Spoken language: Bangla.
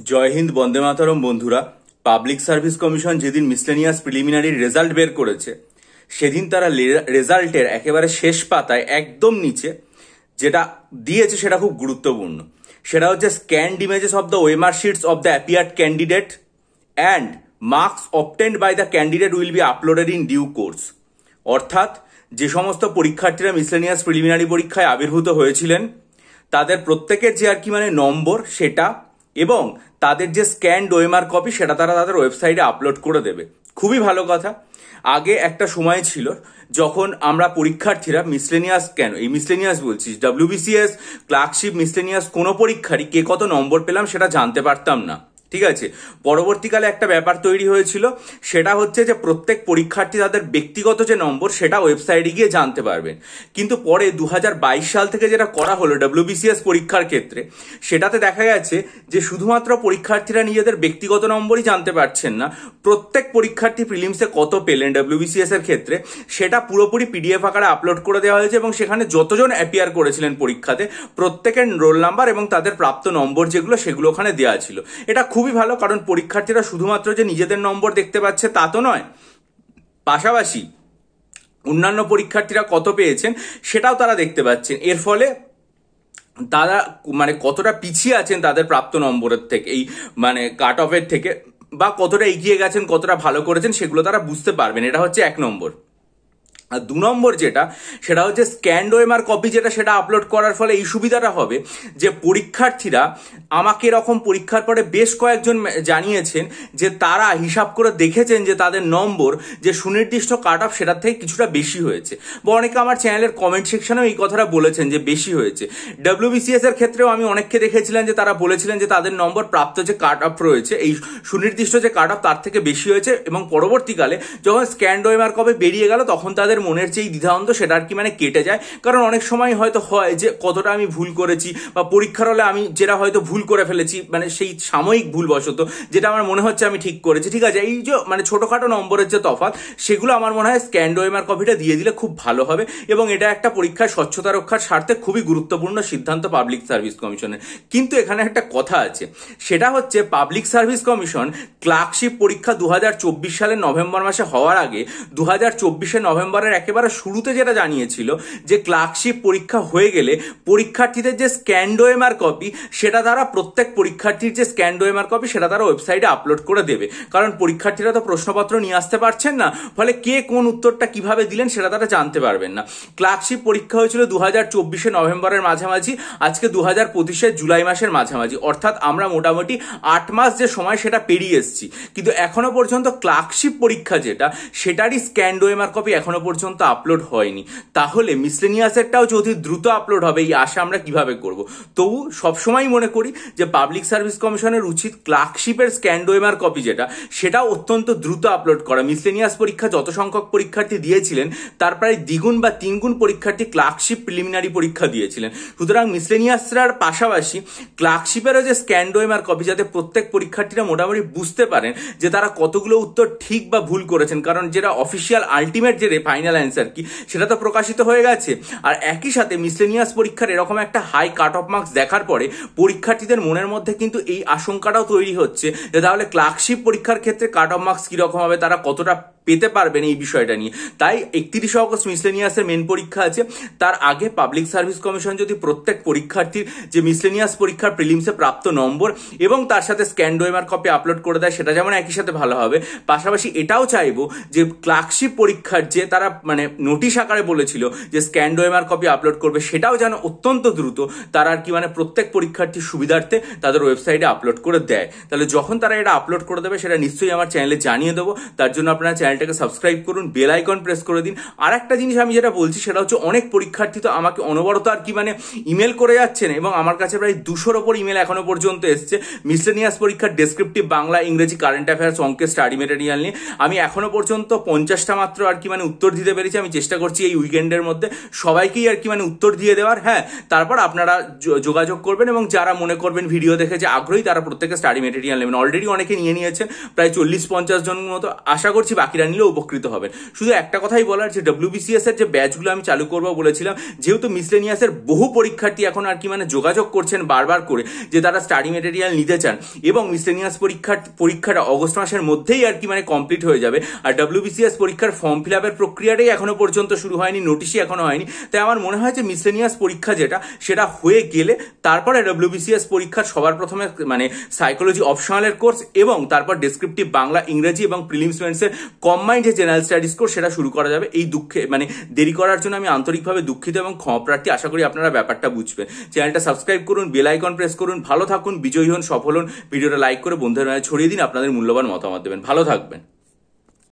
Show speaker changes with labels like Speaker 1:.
Speaker 1: জয় হিন্দ, বন্দে মাতরম। বন্ধুরা, পাবলিক সার্ভিস কমিশন যেদিন মিসলেনিয়াস প্রিলিমিনারি রেজাল্ট বের করেছে, সেদিন তারা রেজাল্টের একেবারে শেষ পাতায় একদম নিচে যেটা দিয়েছে সেটা খুব গুরুত্বপূর্ণ। সেটা হচ্ছে scanned images of the OMR sheets of the appeared candidate and marks obtained by the candidate will be uploaded in due course. অর্থাৎ যে সমস্ত পরীক্ষার্থীরা মিসলেনিয়াস প্রিলিমিনারি পরীক্ষায় আবির্ভূত হয়েছিলেন তাদের প্রত্যেকের যে নম্বর সেটা এবং তাদের যে স্ক্যান্ড ওএমআর কপি সেটা তারা তাদের ওয়েবসাইটে আপলোড করে দেবে। খুবই ভালো কথা। আগে একটা সময় ছিল যখন আমরা পরীক্ষার্থীরা মিসলেনিয়াস বলছি, ডব্লিউবিসিএস, ক্লার্কশিপ, মিসলেনিয়াস কোনো পরীক্ষারই কে কত নম্বর পেলাম সেটা জানতে পারতাম না। ঠিক আছে, পরবর্তীকালে একটা ব্যাপার তৈরি হয়েছিল, সেটা হচ্ছে যে প্রত্যেক পরীক্ষার্থী তাদের ব্যক্তিগত যে নম্বর সেটা ওয়েবসাইটে গিয়ে জানতে পারবেন। কিন্তু পরে 2022 সাল থেকে যেটা করা হলো ডব্লিউবিসিএস পরীক্ষার ক্ষেত্রে, সেটাতে দেখা গেছে যে শুধুমাত্র পরীক্ষার্থীরা নিজেদের ব্যক্তিগত নম্বরই জানতে পারছেন না, প্রত্যেক পরীক্ষার্থী প্রিলিমসে কত পেলেন ডব্লিউবিসিএস এর ক্ষেত্রে সেটা পুরোপুরি পিডিএফ আকারে আপলোড করে দেওয়া হয়েছে এবং সেখানে যতজন অ্যাপিয়ার করেছিলেন পরীক্ষাতে প্রত্যেকের রোল নাম্বার এবং তাদের প্রাপ্ত নম্বর সেগুলো ওখানে দেওয়া ছিল। এটা খুবই ভালো, কারণ পরীক্ষার্থীরা শুধুমাত্র যে নিজেদের নম্বর দেখতে পাচ্ছে তা তো নয়, পাশাপাশি অন্যান্য পরীক্ষার্থীরা কত পেয়েছেন সেটাও তারা দেখতে পাচ্ছেন। এর ফলে তারা কতটা পিছিয়ে আছেন তাদের প্রাপ্ত নম্বরের থেকে, এই কাট অফের থেকে, বা কতটা এগিয়ে গেছেন, কতটা ভালো করেছেন সেগুলো তারা বুঝতে পারবেন। এটা হচ্ছে 1 নম্বর। আর 2 নম্বর সেটা হচ্ছে স্ক্যান্ড ওএমআর কপি সেটা আপলোড করার ফলে এই সুবিধাটা হবে যে পরীক্ষার্থীরা, আমাকে এরকম পরীক্ষার পরে বেশ কয়েকজন জানিয়েছেন যে তারা হিসাব করে দেখেছেন যে তাদের নম্বর যে সুনির্দিষ্ট কাট অফ সেটার থেকে কিছুটা বেশি হয়েছে, বা অনেকে আমার চ্যানেলের কমেন্ট সেকশনেও এই কথাটা বলেছেন যে বেশি হয়েছে। ডব্লিউবিসিএস এর ক্ষেত্রেও আমি অনেককে দেখেছিলেন যে তারা বলেছিলেন যে তাদের নম্বর প্রাপ্ত যে কাট অফ রয়েছে, এই সুনির্দিষ্ট যে কাট অফ তার থেকে বেশি হয়েছে, এবং পরবর্তীকালে যখন স্ক্যান্ড ওএমআর কপি বেরিয়ে গেল তখন তাদের মনের যে দ্বিধাদ্বন্দ্ব সেটা আর কি কেটে যায়। কারণ অনেক সময় হয়তো হয় যে কতটা আমি ভুল করেছি, বা পরীক্ষার হলে আমি যেটা হয়তো ভুল করে ফেলেছি, সেই সাময়িক ভুলবশত যেটা আমার মনে হচ্ছে আমি ঠিক করেছি, ঠিক আছে, এই যে ছোটখাটো নম্বরের যে তফাৎ সেগুলো আমার মনে হয় স্ক্যান্ড ওএমআর কপিটা দিয়ে দিলে খুব ভালো হবে, এবং এটা একটা পরীক্ষার স্বচ্ছতা রক্ষার স্বার্থে খুবই গুরুত্বপূর্ণ সিদ্ধান্ত পাবলিক সার্ভিস কমিশনের। কিন্তু এখানে একটা কথা আছে, সেটা হচ্ছে পাবলিক সার্ভিস কমিশন ক্লার্কশিপ পরীক্ষা 2024 সালের নভেম্বর মাসে হওয়ার আগে 2024 নভেম্বরের একেবারে শুরুতে যেটা জানিয়েছিল যে ক্লার্কশিপ পরীক্ষা হয়ে গেলে পরীক্ষার্থীদের যে স্ক্যান্ড ওএমআর কপি সেটা তারা, প্রত্যেক পরীক্ষার্থীর যে স্ক্যান্ড ওএমআর কপি সেটা তারা ওয়েবসাইটে আপলোড করে দেবে। কারণ পরীক্ষার্থীরা তো প্রশ্নপত্র নিয়ে আসতে পারছেন না, ফলে কে কোন উত্তরটা কিভাবে দিলেন সেটা তারা জানতে পারবেন না। ক্লার্কশিপ পরীক্ষা হয়েছিল 2024 নভেম্বরের মাঝামাঝি, আজকে 2025 জুলাই মাসের মাঝামাঝি, অর্থাৎ আমরা মোটামুটি 8 মাস যে সময় সেটা পেরিয়ে এসেছি, কিন্তু এখনো পর্যন্ত ক্লার্কশিপ পরীক্ষা সেটারই স্ক্যান্ড ওএমআর কপি এখনো পর্যন্ত আপলোড হয়নি। তাহলে মিসলেনিয়াসেরটাও যদি দ্রুত আপলোড হবে এই আশা আমরা কিভাবে করব? তবু সবসময় মনে করি যে পাবলিক সার্ভিস কমিশনের উচিত ক্লার্কশিপের স্ক্যান্ড ওএমআর কপি সেটাও অত্যন্ত দ্রুত আপলোড করা। মিসলেনিয়াস পরীক্ষা যত সংখ্যক পরীক্ষার্থী দিয়েছিলেন তার প্রায় দ্বিগুণ বা 3 গুণ পরীক্ষার্থী ক্লার্কশিপ প্রিলিমিনারি পরীক্ষা দিয়েছিলেন। সুতরাং মিসলেনিয়াসের পাশাপাশি ক্লার্কশিপেরও যে স্ক্যান্ড ওএমআর কপি, যাতে প্রত্যেক পরীক্ষার্থীরা মোটামুটি বুঝতে পারেন যে তারা কতগুলো উত্তর ঠিক বা ভুল করেছেন, কারণ যেটা অফিসিয়াল আলটিমেট যে ফাইনাল অ্যান্সার কি সেটা তো প্রকাশিত হয়ে গেছে। আর একই সাথে মিসলেনিয়াস পরীক্ষার এরকম একটা হাই কাট অফ মার্কস দেখার পরে পরীক্ষার্থীদের মনের মধ্যে কিন্তু এই আশঙ্কাটাও তৈরি হচ্ছে যে তাহলে ক্লার্কশিপ পরীক্ষার ক্ষেত্রে কাট অফ মার্কস কিরকম হবে, তারা কতটা পেতে পারবেন এই বিষয়টা নিয়ে। তাই 31 অগস্ট মিসলেনিয়াসের মেন পরীক্ষা আছে, তার আগে পাবলিক সার্ভিস কমিশন যদি প্রত্যেক পরীক্ষার্থীর যে মিসলেনিয়াস পরীক্ষার প্রিলিমসে প্রাপ্ত নম্বর এবং তার সাথে স্ক্যান্ড ওএমআর কপি আপলোড করে দেয় সেটা যেমন একই সাথে ভালো হবে। পাশাপাশি এটাও চাইবো যে ক্লার্কশিপ পরীক্ষার যে তারা নোটিশ আকারে বলেছিল যে স্ক্যান্ড ওএমআর কপি আপলোড করবে, সেটাও যেন অত্যন্ত দ্রুত তারা আর কি প্রত্যেক পরীক্ষার্থীর সুবিধার্থে তাদের ওয়েবসাইটে আপলোড করে দেয়। তাহলে যখন তারা এটা আপলোড করে দেবে সেটা নিশ্চয়ই আমার চ্যানেলে জানিয়ে দেবো। তার জন্য আপনারা চ্যানেলটাকে সাবস্ক্রাইব করুন, বেল আইকন প্রেস করে দিন। আর একটা জিনিস আমি যেটা বলছি সেটা হচ্ছে অনেক পরীক্ষার্থী তো আমাকে অনবরত আর কি ইমেল করে যাচ্ছেন, এবং আমার কাছে প্রায় 200-র ওপর ইমেল এখনো পর্যন্ত এসছে মিসলেনিয়াস পরীক্ষার ডেসক্রিপটিভ বাংলা, ইংরেজি, কারেন্ট অ্যাফেয়ার্স, অঙ্কের স্টাডি মেটেরিয়াল নিয়ে। আমি এখনো পর্যন্ত 50টা মাত্র আর কি উত্তর দিতে পেরেছি। আমি চেষ্টা করছি এই উইকেন্ডের মধ্যে সবাইকেই আর কি উত্তর দিয়ে দেওয়ার। হ্যাঁ, তারপর আপনারা যোগাযোগ করবেন এবং যারা মনে করবেন ভিডিও দেখে যে আগ্রহী তারা প্রত্যেকে স্টাডি মেটেরিয়াল নেবেন। অলরেডি অনেকে নিয়ে নিয়েছেন, প্রায় 40-50 জন মতো। আশা করছি বাকিরা ভাইরা নিলে উপকৃত হবেন। শুধু একটা কথাই বলার, যে ডব্লিউবিসিএস এর যে ব্যাচগুলো আমি চালু করবো বলেছিলাম, যেহেতু মিসলেনিয়াসের বহু পরীক্ষার্থী এখন আর কি মানে যোগাযোগ করছেন বারবার করে যে তারা স্টাডি মেটেরিয়াল নিতে চান, এবং মিসলেনিয়াস পরীক্ষাটা অগস্ট মাসের মধ্যেই আর কি মানে কমপ্লিট হয়ে যাবে। আর ডব্লিউবিসিএস পরীক্ষার ফর্ম ফিল আপের প্রক্রিয়াটাই এখনো পর্যন্ত শুরু হয়নি, নোটিশই এখনো হয়নি। তাই আমার মনে হয় যে মিসলেনিয়াস পরীক্ষা যেটা, সেটা হয়ে গেলে তারপরে ডব্লিউবিসিএস পরীক্ষার সবার প্রথমে মানে সাইকোলজি অপশনালের কোর্স, এবং তারপর ডেসক্রিপটিভ বাংলা, ইংরেজি এবং প্রিলিমস মেন্সের কম্বাইন্ড যে জেনারেল স্টাডিজ কোর্স সেটা শুরু করা যাবে। এই দুঃখে মানে দেরি করার জন্য আমি আন্তরিকভাবে দুঃখিত এবং ক্ষমাপ্রার্থী। আশা করি আপনারা ব্যাপারটা বুঝবেন। চ্যানেলটা সাবস্ক্রাইব করুন, বেল আইকন প্রেস করুন। ভালো থাকুন, বিজয়ী হন, সফল হন। ভিডিওটা লাইক করে বন্ধুদের মাঝে ছড়িয়ে দিন, আপনাদের মূল্যবান মতামত দেবেন। ভালো থাকবেন।